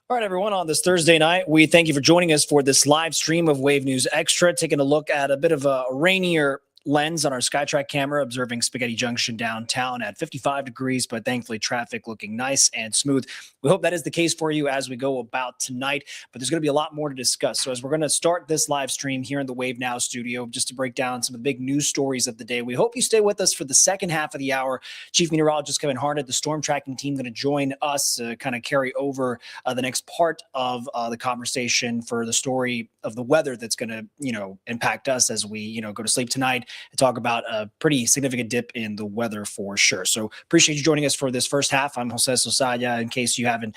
All right, everyone, on this Thursday night, we thank you for joining us for this live stream of Wave News Extra, taking a look at a bit of a rainier lens on our SkyTrack camera, observing Spaghetti Junction downtown at 55 degrees, but thankfully traffic looking nice and smooth. We hope that is the case for you as we go about tonight, but there's going to be a lot more to discuss. So as we're going to start this live stream here in the Wave Now studio, just to break down some of the big news stories of the day, we hope you stay with us for the second half of the hour. Chief Meteorologist Kevin Harnett, the storm tracking team, going to join us to kind of carry over the next part of the conversation for the story of the weather that's going to, impact us as we, go to sleep tonight, and talk about a pretty significant dip in the weather for sure. So appreciate you joining us for this first half. I'm Jose Sosaya. In case you haven't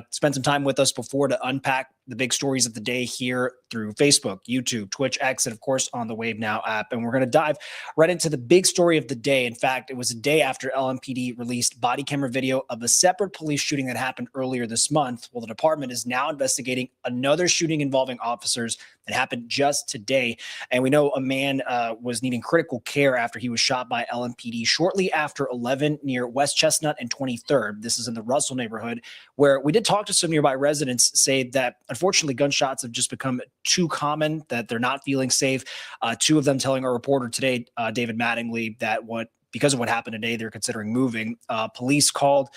spent some time with us before to unpack the big stories of the day here through Facebook, YouTube, Twitch, X, and of course on the Wave Now app. And we're going to dive right into the big story of the day. In fact, it was a day after LMPD released body camera video of a separate police shooting that happened earlier this month. Well, the department is now investigating another shooting involving officers that happened just today. And we know a man was needing critical care after he was shot by LMPD shortly after 11 near West Chestnut and 23rd. This is in the Russell neighborhood, where we did talk to some nearby residents, say that unfortunately gunshots have just become too common, that they're not feeling safe. Two of them telling our reporter today, David Mattingly, that because of what happened today, they're considering moving. Police called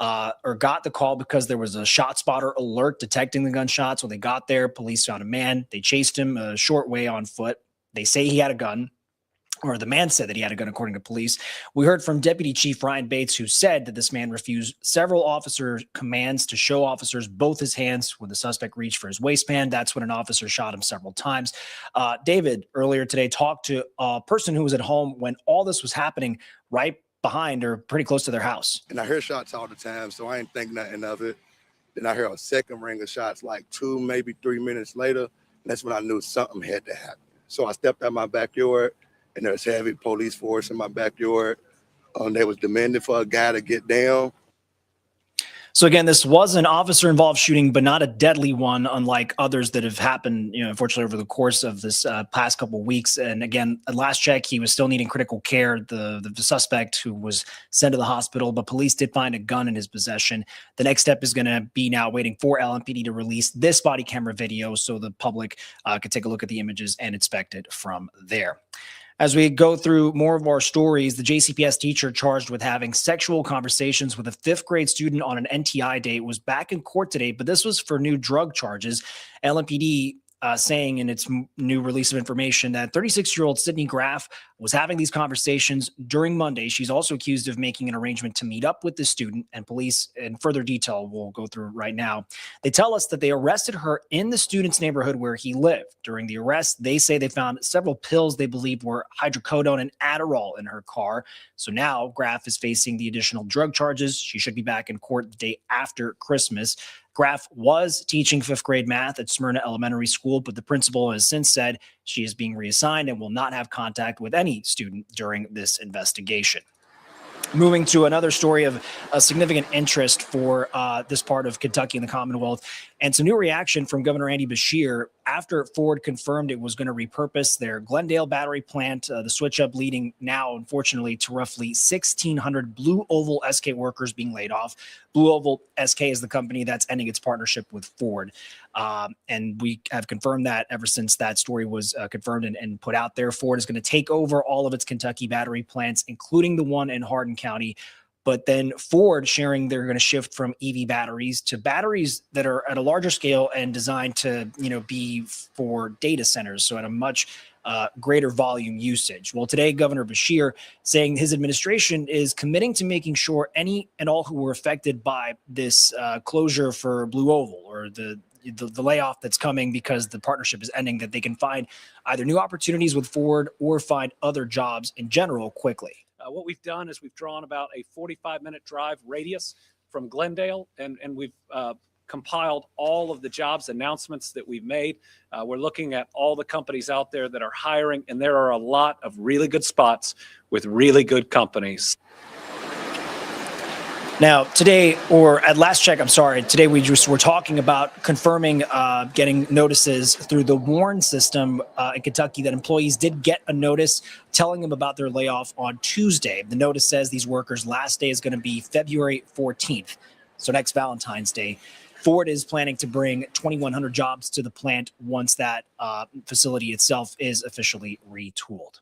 or got the call because there was a shot spotter alert detecting the gunshots. When they got there, police found a man. They chased him a short way on foot. They say he had a gun, or the man said that he had a gun, according to police. We heard from Deputy Chief Ryan Bates, who said that this man refused several officer commands to show officers both his hands when the suspect reached for his waistband. That's when an officer shot him several times. David, earlier today, talked to a person who was at home when all this was happening, right behind or pretty close to their house. And I hear shots all the time, so I ain't think nothing of it. Then I hear a second ring of shots like 2, maybe 3 minutes later. And that's when I knew something had to happen. So I stepped out my backyard, and there was heavy police force in my backyard. They was demanding for a guy to get down. So again, this was an officer-involved shooting, but not a deadly one, unlike others that have happened, unfortunately, over the course of this past couple of weeks. And again, at last check, he was still needing critical care, the suspect who was sent to the hospital, but police did find a gun in his possession. The next step is going to be now waiting for LMPD to release this body camera video so the public could take a look at the images and inspect it from there. As we go through more of our stories, the JCPS teacher charged with having sexual conversations with a 5th grade student on an NTI date was back in court today, but this was for new drug charges. LMPD saying in its new release of information that 36-year-old Sydney Graff was having these conversations during Monday. She's also accused of making an arrangement to meet up with the student, and police, in further detail, we'll go through right now. They tell us that they arrested her in the student's neighborhood where he lived. During the arrest, they say they found several pills they believe were hydrocodone and Adderall in her car. So now Graff is facing the additional drug charges. She should be back in court the day after Christmas. Graff was teaching 5th grade math at Smyrna Elementary School, but the principal has since said she is being reassigned and will not have contact with any student during this investigation. Moving to another story of a significant interest for this part of Kentucky and the Commonwealth, and some new reaction from Governor Andy Beshear after Ford confirmed it was going to repurpose their Glendale battery plant, the switch up leading now, unfortunately, to roughly 1,600 Blue Oval SK workers being laid off. Blue Oval SK is the company that's ending its partnership with Ford. And we have confirmed that ever since that story was confirmed and put out there. Ford is going to take over all of its Kentucky battery plants, including the one in Hardin County. But then Ford sharing they're going to shift from EV batteries to batteries that are at a larger scale and designed to, be for data centers. So at a much greater volume usage. Well, today, Governor Beshear saying his administration is committing to making sure any and all who were affected by this closure for Blue Oval or the layoff that's coming because the partnership is ending, that they can find either new opportunities with Ford or find other jobs in general quickly. What we've done is we've drawn about a 45-minute drive radius from Glendale, and we've compiled all of the jobs announcements that we've made. We're looking at all the companies out there that are hiring, and there are a lot of really good spots with really good companies. Now, today, or at last check, I'm sorry, today we just were talking about confirming getting notices through the WARN system in Kentucky that employees did get a notice telling them about their layoff on Tuesday. The notice says these workers' last day is going to be February 14th, so next Valentine's Day. Ford is planning to bring 2,100 jobs to the plant once that facility itself is officially retooled.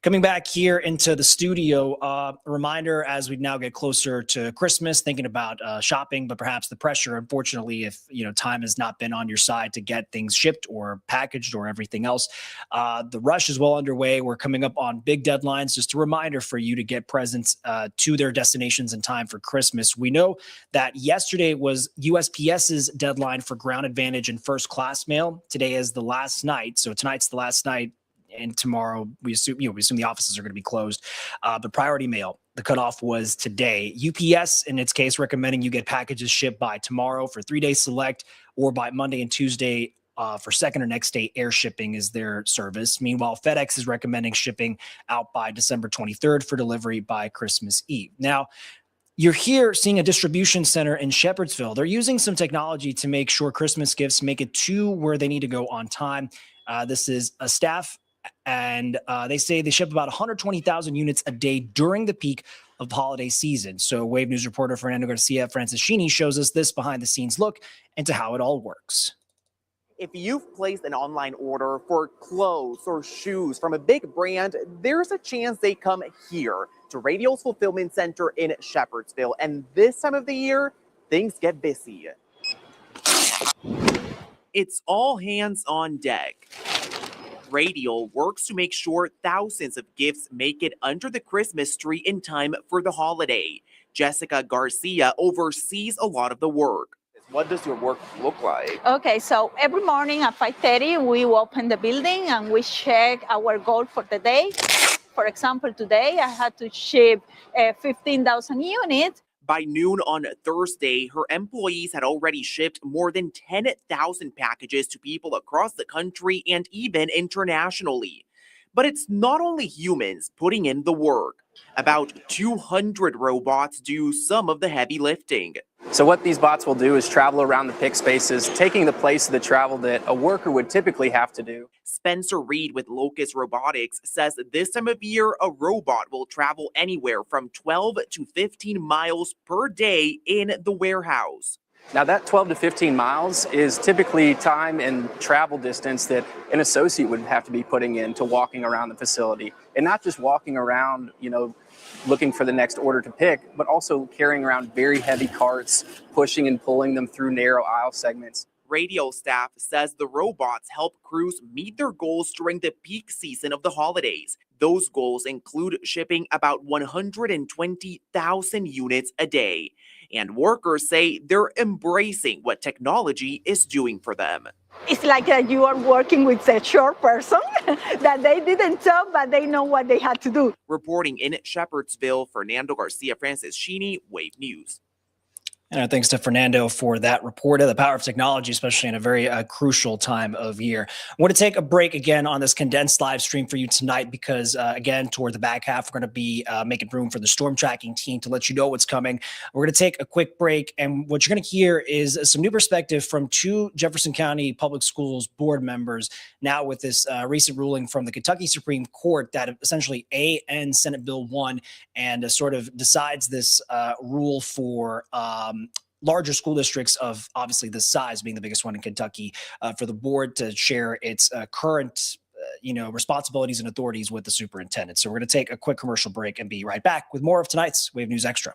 Coming back here into the studio, a reminder as we now get closer to Christmas, thinking about shopping, but perhaps the pressure, unfortunately, if time has not been on your side to get things shipped or packaged or everything else. The rush is well underway. We're coming up on big deadlines. Just a reminder for you to get presents to their destinations in time for Christmas. We know that yesterday was USPS's deadline for Ground Advantage and first class mail. Today is the last night. So tonight's the last night. And tomorrow, we assume the offices are going to be closed. But priority mail, the cutoff was today. UPS, in its case, recommending you get packages shipped by tomorrow for 3-day select, or by Monday and Tuesday for second or next day air shipping is their service. Meanwhile, FedEx is recommending shipping out by December 23rd for delivery by Christmas Eve. Now, you're here seeing a distribution center in Shepherdsville. They're using some technology to make sure Christmas gifts make it to where they need to go on time. This is a staff, and they say they ship about 120,000 units a day during the peak of the holiday season. So Wave News reporter Fernando Garcia Francischini shows us this behind-the-scenes look into how it all works. If you've placed an online order for clothes or shoes from a big brand, there's a chance they come here to Radial's fulfillment center in Shepherdsville. And this time of the year, things get busy. It's all hands on deck. Radial works to make sure thousands of gifts make it under the Christmas tree in time for the holiday. Jessica Garcia oversees a lot of the work. What does your work look like? Okay, so every morning at 5:30, we open the building and we check our goal for the day. For example, today I had to ship 15,000 units. By noon on Thursday, her employees had already shipped more than 10,000 packages to people across the country and even internationally. But it's not only humans putting in the work. About 200 robots do some of the heavy lifting. So what these bots will do is travel around the pick spaces, taking the place of the travel that a worker would typically have to do. Spencer Reed with Locust Robotics says this time of year, a robot will travel anywhere from 12 to 15 miles per day in the warehouse. Now that 12 to 15 miles is typically time and travel distance that an associate would have to be putting into walking around the facility. And not just walking around, looking for the next order to pick, but also carrying around very heavy carts, pushing and pulling them through narrow aisle segments. Radio staff says the robots help crews meet their goals during the peak season of the holidays. Those goals include shipping about 120,000 units a day. And workers say they're embracing what technology is doing for them. It's like you are working with a short person that they didn't tell, but they know what they had to do. Reporting in Shepherdsville, Fernando Garcia Francischini, Wave News. And thanks to Fernando for that report of the power of technology, especially in a very crucial time of year. I want to take a break again on this condensed live stream for you tonight because, again, toward the back half, we're going to be making room for the storm tracking team to let you know what's coming. We're going to take a quick break, and what you're going to hear is some new perspective from two Jefferson County Public Schools board members now with this recent ruling from the Kentucky Supreme Court that essentially ends Senate Bill 1 and sort of decides this rule for larger school districts of obviously this size, being the biggest one in Kentucky, for the board to share its current responsibilities and authorities with the superintendent. So we're going to take a quick commercial break and be right back with more of tonight's Wave News Extra.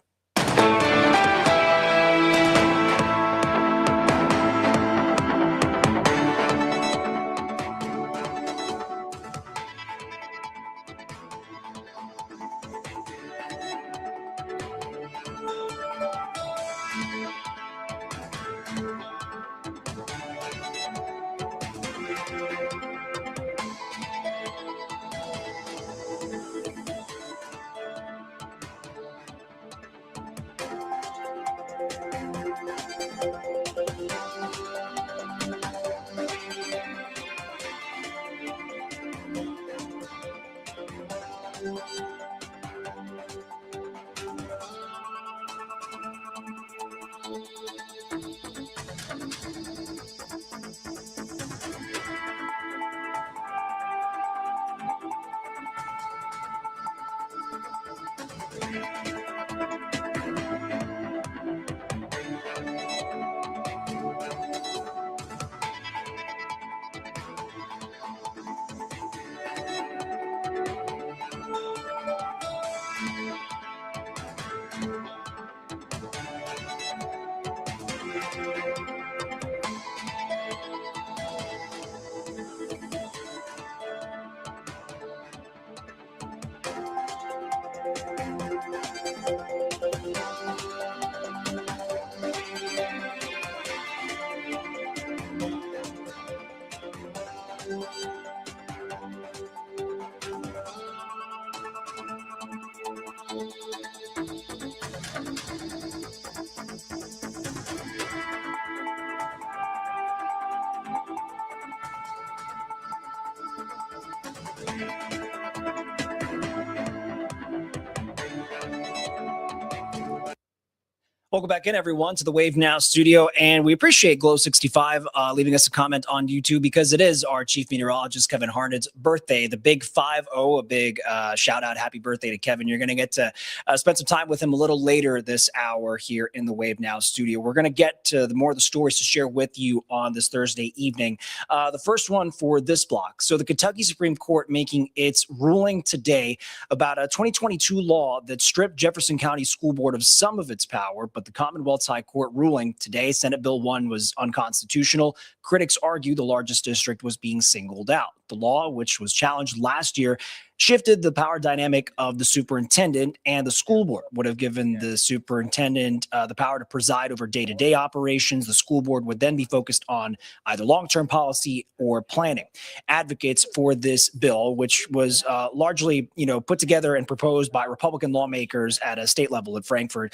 Welcome back in, everyone, to the Wave Now studio. And we appreciate Glow65 leaving us a comment on YouTube because it is our chief meteorologist, Kevin Harned's birthday, the big 5-0, a big shout out. Happy birthday to Kevin. You're going to get to spend some time with him a little later this hour here in the Wave Now studio. We're going to get to more of the stories to share with you on this Thursday evening. The first one for this block. So the Kentucky Supreme Court making its ruling today about a 2022 law that stripped Jefferson County School Board of some of its power, but the Commonwealth's High Court ruling today, Senate Bill 1, was unconstitutional. Critics argue the largest district was being singled out. The law, which was challenged last year, shifted the power dynamic of the superintendent, and the school board would have given the superintendent the power to preside over day-to-day operations. The school board would then be focused on either long-term policy or planning. Advocates for this bill, which was largely, put together and proposed by Republican lawmakers at a state level at Frankfurt,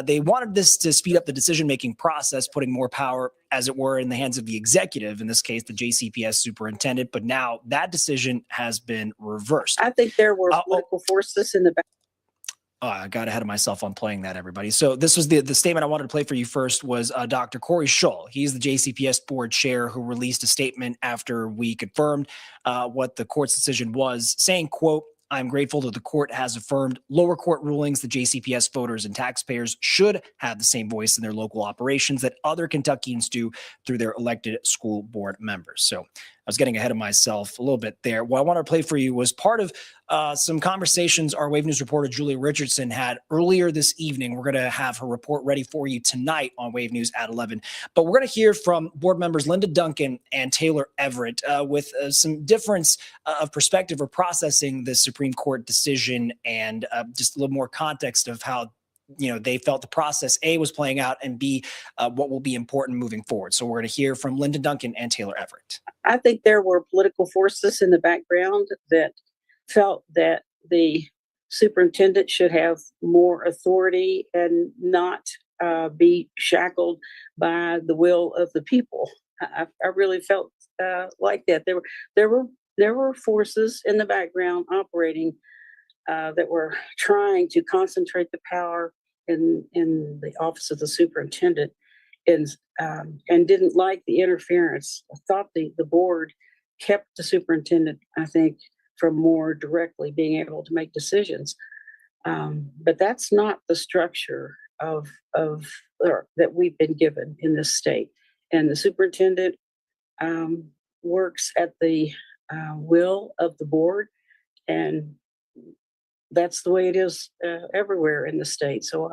they wanted this to speed up the decision-making process, putting more power, as it were, in the hands of the executive, in this case, the JCPS superintendent. But now that decision has been reversed. I think there were political forces in the back. I got ahead of myself on playing that, everybody. So this was the statement I wanted to play for you first was Dr. Corey Shull. He's the JCPS board chair who released a statement after we confirmed what the court's decision was, saying, quote, "I'm grateful that the court has affirmed lower court rulings that JCPS voters and taxpayers should have the same voice in their local operations that other Kentuckians do through their elected school board members." So I was getting ahead of myself a little bit there. What I want to play for you was part of some conversations our Wave News reporter Julia Richardson had earlier this evening. We're going to have her report ready for you tonight on Wave News at 11. But we're going to hear from board members Linda Duncan and Taylor Everett with some difference of perspective or processing the Supreme Court decision, and just a little more context of how they felt the process, A, was playing out, and B, what will be important moving forward. So we're going to hear from Linda Duncan and Taylor Everett. I think there were political forces in the background that felt that the superintendent should have more authority and not be shackled by the will of the people. I really felt like that. There were forces in the background operating that were trying to concentrate the power in the office of the superintendent, and didn't like the interference. I thought the board kept the superintendent, I think, from more directly being able to make decisions. But that's not the structure that we've been given in this state. And the superintendent works at the will of the board, and that's the way it is everywhere in the state. So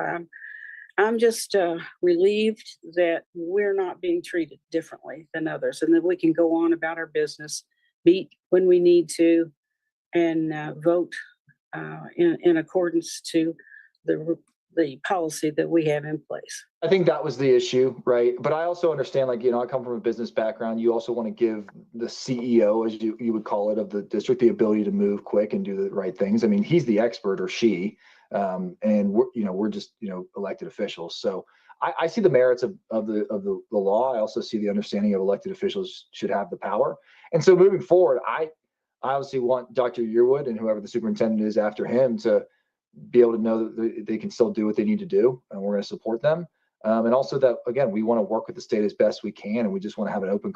I'm just relieved that we're not being treated differently than others, and that we can go on about our business, meet when we need to, and vote in accordance to the policy that we have in place. I think that was the issue, right? But I also understand, I come from a business background. You also want to give the CEO, as you would call it, of the district, the ability to move quick and do the right things. I mean, he's the expert, or she, and we're just elected officials. So I see the merits of the law. I also see the understanding of elected officials should have the power. And so moving forward, I obviously want Dr. Yearwood and whoever the superintendent is after him to be able to know that they can still do what they need to do, and we're going to support them. And also that, again, we want to work with the state as best we can, and we just want to have an open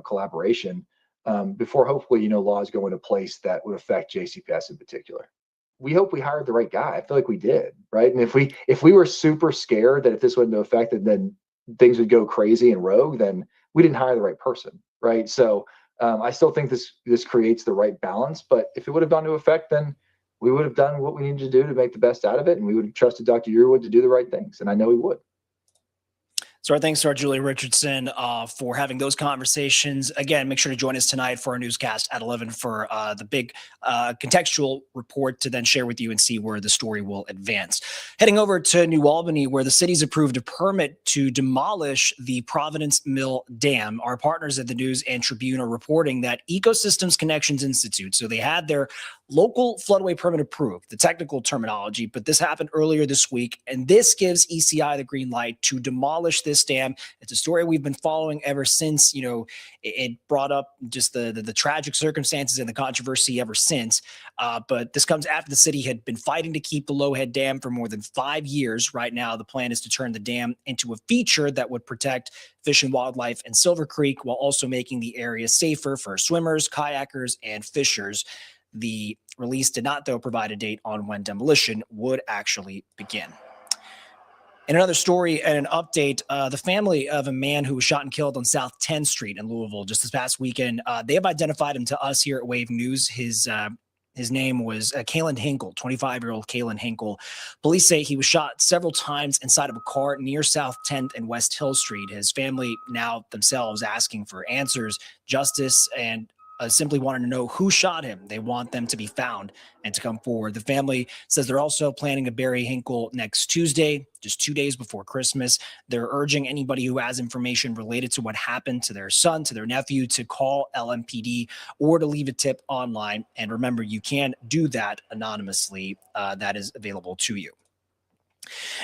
collaboration before hopefully, laws go into place that would affect JCPS in particular. We hope we hired the right guy. I feel like we did, right? And if we were super scared that if this went into effect, then things would go crazy and rogue, then we didn't hire the right person, right? So I still think this creates the right balance. But if it would have gone into effect, then we would have done what we needed to do to make the best out of it, and we would have trusted Dr. Yearwood to do the right things, and I know he would. So our thanks to our Julia Richardson for having those conversations. Again, make sure to join us tonight for our newscast at 11 for the big contextual report to then share with you and see where the story will advance. Heading over to New Albany, where the city's approved a permit to demolish the Providence Mill Dam. Our partners at the News and Tribune are reporting that Ecosystems Connections Institute, so they had their local floodway permit approved, the technical terminology, but this happened earlier this week, and this gives ECI the green light to demolish this dam. It's a story we've been following ever since, it brought up just the tragic circumstances and the controversy ever since. But this comes after the city had been fighting to keep the Lowhead Dam for more than 5 years. Right now, the plan is to turn the dam into a feature that would protect fish and wildlife in Silver Creek while also making the area safer for swimmers, kayakers, and fishers. The release did not, though, provide a date on when demolition would actually begin. In another story and an update, the family of a man who was shot and killed on South 10th Street in Louisville just this past weekend, they have identified him to us here at Wave News. His name was Kalen Hinkle, 25-year-old Kalen Hinkle. Police say he was shot several times inside of a car near South 10th and West Hill Street. His family now themselves asking for answers, justice, and simply wanted to know who shot him. They want them to be found and to come forward. The family says they're also planning to bury Hinkle next Tuesday, just 2 days before Christmas. They're urging anybody who has information related to what happened to their son, to their nephew, to call LMPD or to leave a tip online. And remember, you can do that anonymously. That is available to you.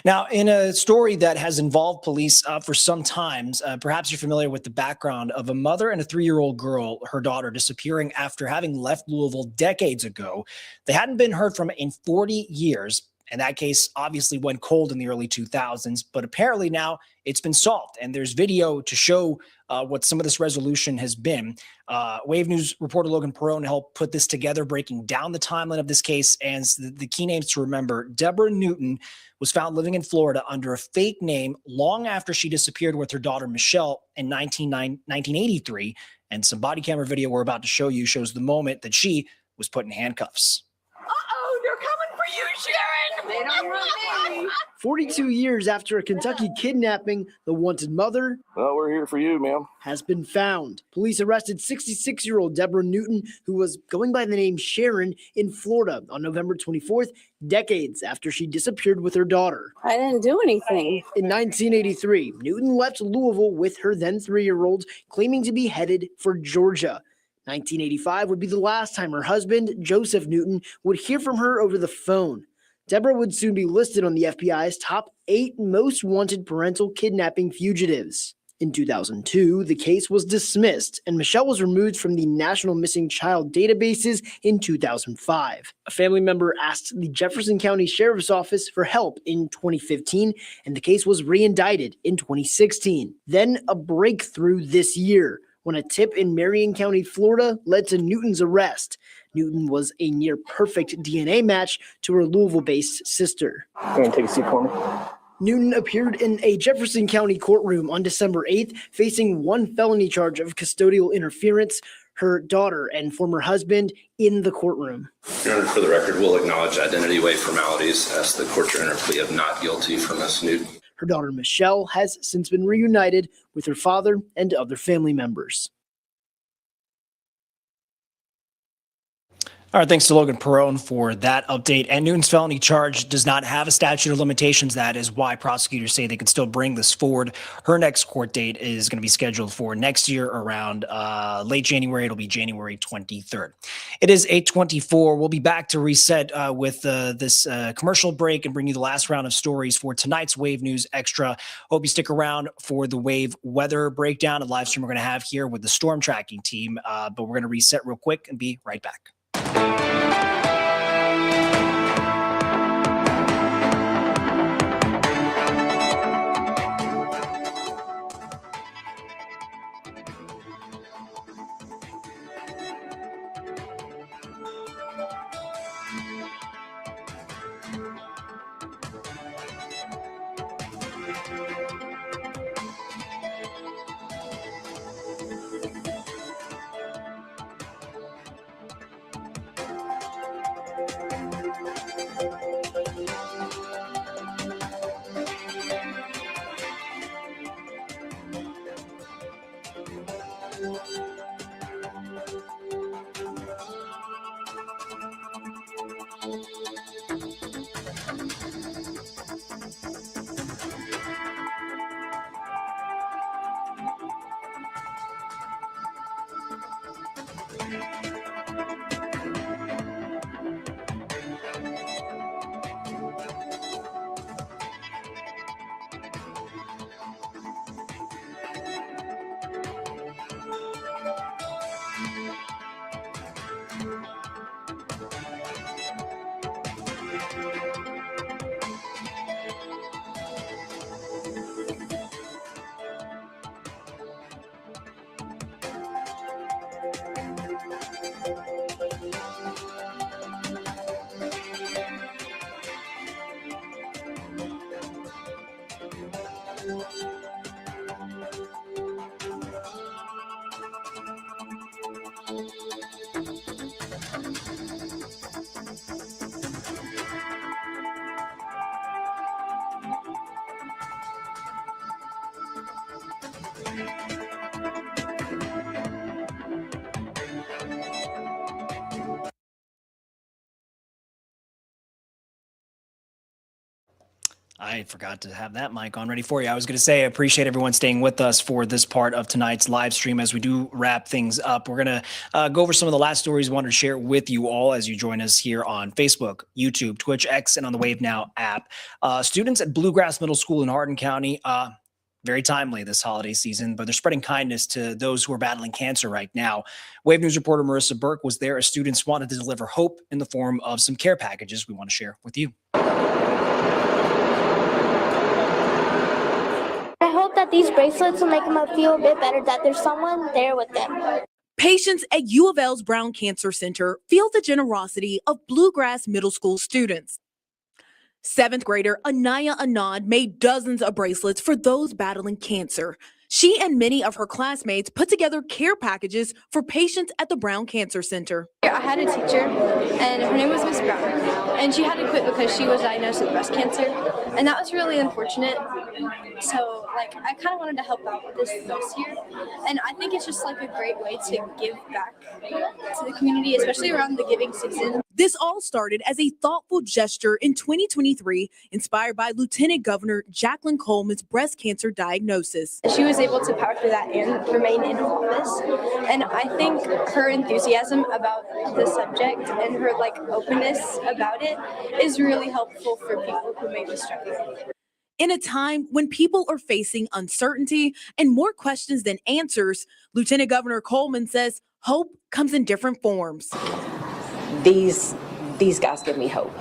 Now, in a story that has involved police for some time, perhaps you're familiar with the background of a mother and a 3-year-old girl, her daughter, disappearing after having left Louisville decades ago. They hadn't been heard from in 40 years. And that case obviously went cold in the early 2000s, but apparently now it's been solved. And there's video to show what some of this resolution has been. Wave News reporter Logan Perone helped put this together, breaking down the timeline of this case. And the key names to remember: Deborah Newton was found living in Florida under a fake name long after she disappeared with her daughter Michelle in 1983. And some body camera video we're about to show you shows the moment that she was put in handcuffs. Uh-oh, they're coming for you, Sharon! They don't want me! 42 years after a Kentucky kidnapping, the wanted mother, well, we're here for you, ma'am, has been found. Police arrested 66-year-old Deborah Newton, who was going by the name Sharon, in Florida on November 24th, decades after she disappeared with her daughter. I didn't do anything. In 1983, Newton left Louisville with her then 3-year-old, claiming to be headed for Georgia. 1985 would be the last time her husband, Joseph Newton, would hear from her over the phone. Deborah would soon be listed on the FBI's top 8 most wanted parental kidnapping fugitives. In 2002, the case was dismissed, and Michelle was removed from the National Missing Child databases in 2005. A family member asked the Jefferson County Sheriff's Office for help in 2015, and the case was re-indicted in 2016. Then a breakthrough this year, when a tip in Marion County, Florida, led to Newton's arrest. Newton was a near-perfect DNA match to her Louisville-based sister. Can you take a seat for me? Newton appeared in a Jefferson County courtroom on December 8th, facing 1 felony charge of custodial interference. Her daughter and former husband in the courtroom. Your Honor, for the record, we'll acknowledge identity waive formalities as the court to enter a plea of not guilty for Ms. Newton. Her daughter Michelle has since been reunited with her father and other family members. All right, thanks to Logan Perone for that update. And Newton's felony charge does not have a statute of limitations. That is why prosecutors say they can still bring this forward. Her next court date is going to be scheduled for next year around late January. It'll be January 23rd. It is 8:24. We'll be back to reset with this commercial break and bring you the last round of stories for tonight's Wave News Extra. Hope you stick around for the Wave weather breakdown, a live stream we're going to have here with the storm tracking team. But we're going to reset real quick and be right back. I forgot to have that mic on ready for you. I was going to say I appreciate everyone staying with us for this part of tonight's live stream as we do wrap things up. We're going to go over some of the last stories we wanted to share with you all as you join us here on Facebook, YouTube, Twitch, X, and on the Wave Now app. Students at Bluegrass Middle School in Hardin County, very timely this holiday season, but they're spreading kindness to those who are battling cancer right now. Wave News reporter Marissa Burke was there as students wanted to deliver hope in the form of some care packages we want to share with you. I hope that these bracelets will make them feel a bit better, that there's someone there with them. Patients at U of L's Brown Cancer Center feel the generosity of Bluegrass Middle School students. 7th grader Anaya Anand made dozens of bracelets for those battling cancer. She and many of her classmates put together care packages for patients at the Brown Cancer Center. I had a teacher, and her name was Miss Brown, and she had to quit because she was diagnosed with breast cancer, and that was really unfortunate. So, I kind of wanted to help out with this year, and I think it's just a great way to give back to the community, especially around the giving season. This all started as a thoughtful gesture in 2023, inspired by Lieutenant Governor Jacqueline Coleman's breast cancer diagnosis. She was able to power through that and remain in office, and I think her enthusiasm about the subject and her openness about it is really helpful for people who may be struggling. In a time when people are facing uncertainty and more questions than answers, Lieutenant Governor Coleman says hope comes in different forms. These guys give me hope,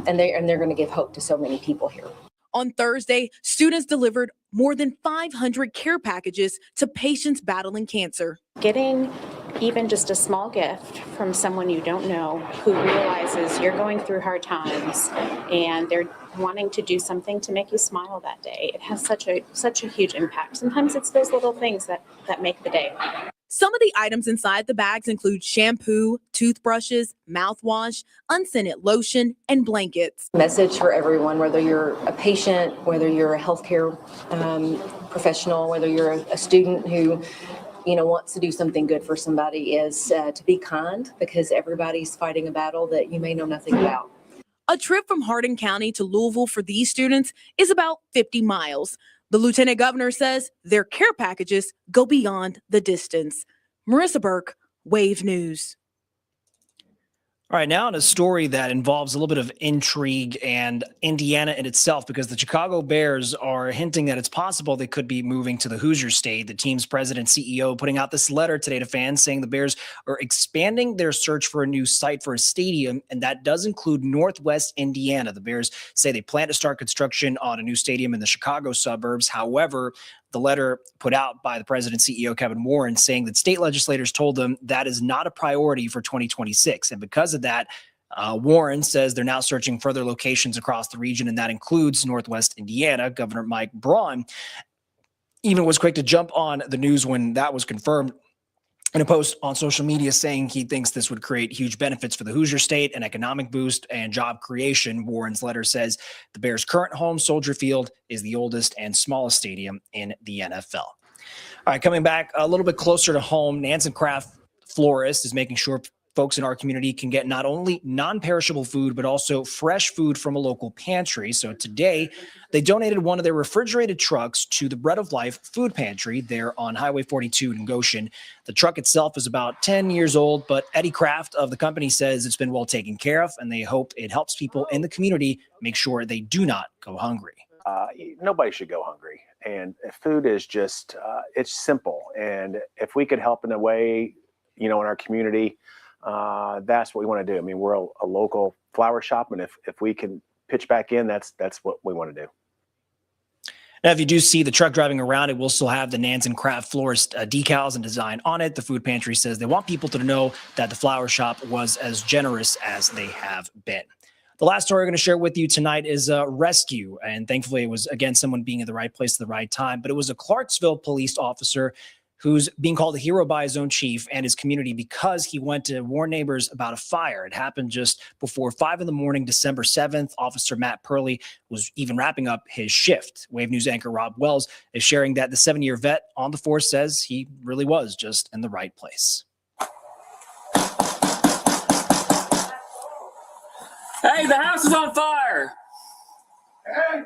and they're going to give hope to so many people here. On Thursday, students delivered more than 500 care packages to patients battling cancer. Getting even just a small gift from someone you don't know who realizes you're going through hard times and they're wanting to do something to make you smile that day. It has such a huge impact. Sometimes it's those little things that make the day. Some of the items inside the bags include shampoo, toothbrushes, mouthwash, unscented lotion, and blankets. Message for everyone, whether you're a patient, whether you're a healthcare professional, whether you're a student who wants to do something good for somebody is to be kind, because everybody's fighting a battle that you may know nothing about. A trip from Hardin County to Louisville for these students is about 50 miles. The lieutenant governor says their care packages go beyond the distance. Marissa Burke, Wave News. All right, now on a story that involves a little bit of intrigue and Indiana in itself, because the Chicago Bears are hinting that it's possible they could be moving to the Hoosier State. The team's president CEO putting out this letter today to fans saying the Bears are expanding their search for a new site for a stadium, and that does include Northwest Indiana. The Bears say they plan to start construction on a new stadium in the Chicago suburbs. However, the letter put out by the president CEO Kevin Warren saying that state legislators told them that is not a priority for 2026. And because of that, Warren says they're now searching further locations across the region, and that includes Northwest Indiana. Governor Mike Braun even was quick to jump on the news when that was confirmed in a post on social media saying he thinks this would create huge benefits for the Hoosier State, an economic boost, and job creation. Warren's letter says the Bears' current home, Soldier Field, is the oldest and smallest stadium in the NFL. All right, coming back a little bit closer to home, Nansen Craft Florist is making sure folks in our community can get not only non-perishable food, but also fresh food from a local pantry. So today, they donated one of their refrigerated trucks to the Bread of Life food pantry there on Highway 42 in Goshen. The truck itself is about 10 years old, but Eddie Kraft of the company says it's been well taken care of, and they hope it helps people in the community make sure they do not go hungry. Nobody should go hungry. And food is just, it's simple. And if we could help in a way, in our community, that's what we want to do. I mean, we're a local flower shop, and if we can pitch back in, that's what we want to do. Now, if you do see the truck driving around, it will still have the Nansen Craft Florist decals and design on it. The food pantry says they want people to know that the flower shop was as generous as they have been. The last story we're going to share with you tonight is a rescue, and thankfully it was, again, someone being in the right place at the right time, but it was a Clarksville police officer who's being called a hero by his own chief and his community because he went to warn neighbors about a fire. It happened just before 5 a.m, December 7th. Officer Matt Purley was even wrapping up his shift. Wave News anchor Rob Wells is sharing that the 7-year vet on the force says he really was just in the right place. Hey, the house is on fire! Hey.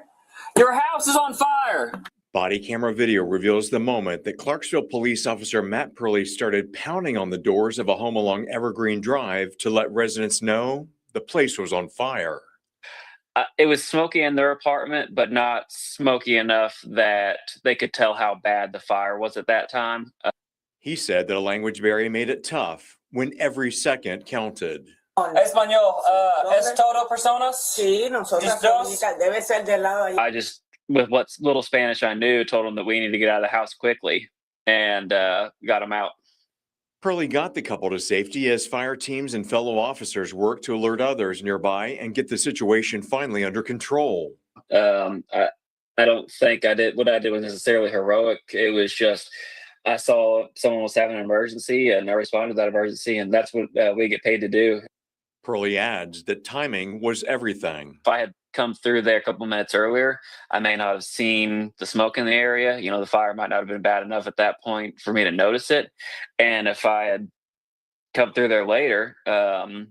Your house is on fire! Body camera video reveals the moment that Clarksville police officer Matt Purley started pounding on the doors of a home along Evergreen Drive to let residents know the place was on fire. It was smoky in their apartment, but not smoky enough that they could tell how bad the fire was at that time. He said that a language barrier made it tough when every second counted. Español, ¿es todo personas? Sí, nosotros debe ser del lado ahí. I just, with what little Spanish I knew, told them that we need to get out of the house quickly and got them out. Purley got the couple to safety as fire teams and fellow officers worked to alert others nearby and get the situation finally under control. I don't think what I did was necessarily heroic. It was just, I saw someone was having an emergency and I responded to that emergency, and that's what we get paid to do. Purley adds that timing was everything. If I had come through there a couple minutes earlier, I may not have seen the smoke in the area. The fire might not have been bad enough at that point for me to notice it. And if I had come through there later, there's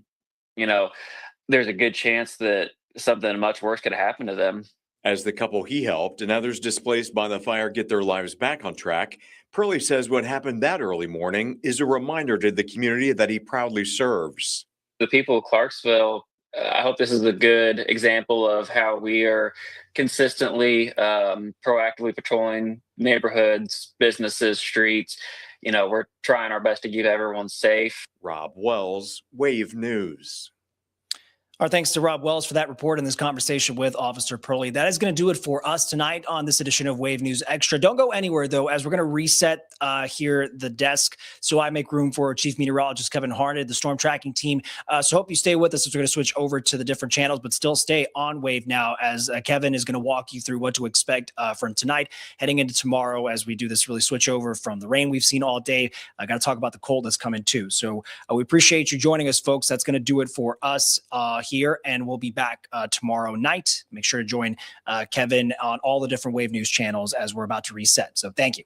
a good chance that something much worse could have happened to them. As the couple he helped and others displaced by the fire get their lives back on track, Purley says what happened that early morning is a reminder to the community that he proudly serves. The people of Clarksville, I hope this is a good example of how we are consistently, proactively patrolling neighborhoods, businesses, streets. We're trying our best to keep everyone safe. Rob Wells, Wave News. Our thanks to Rob Wells for that report and this conversation with Officer Purley. That is going to do it for us tonight on this edition of Wave News Extra. Don't go anywhere, though, as we're going to reset here the desk so I make room for Chief Meteorologist Kevin Harned, the storm tracking team. So hope you stay with us as we're going to switch over to the different channels, but still stay on Wave now as Kevin is going to walk you through what to expect from tonight heading into tomorrow as we do this really switch over from the rain we've seen all day. I got to talk about the cold that's coming too. So we appreciate you joining us, folks. That's going to do it for us here, and we'll be back tomorrow night. Make sure to join Kevin on all the different Wave News channels as we're about to reset. So thank you.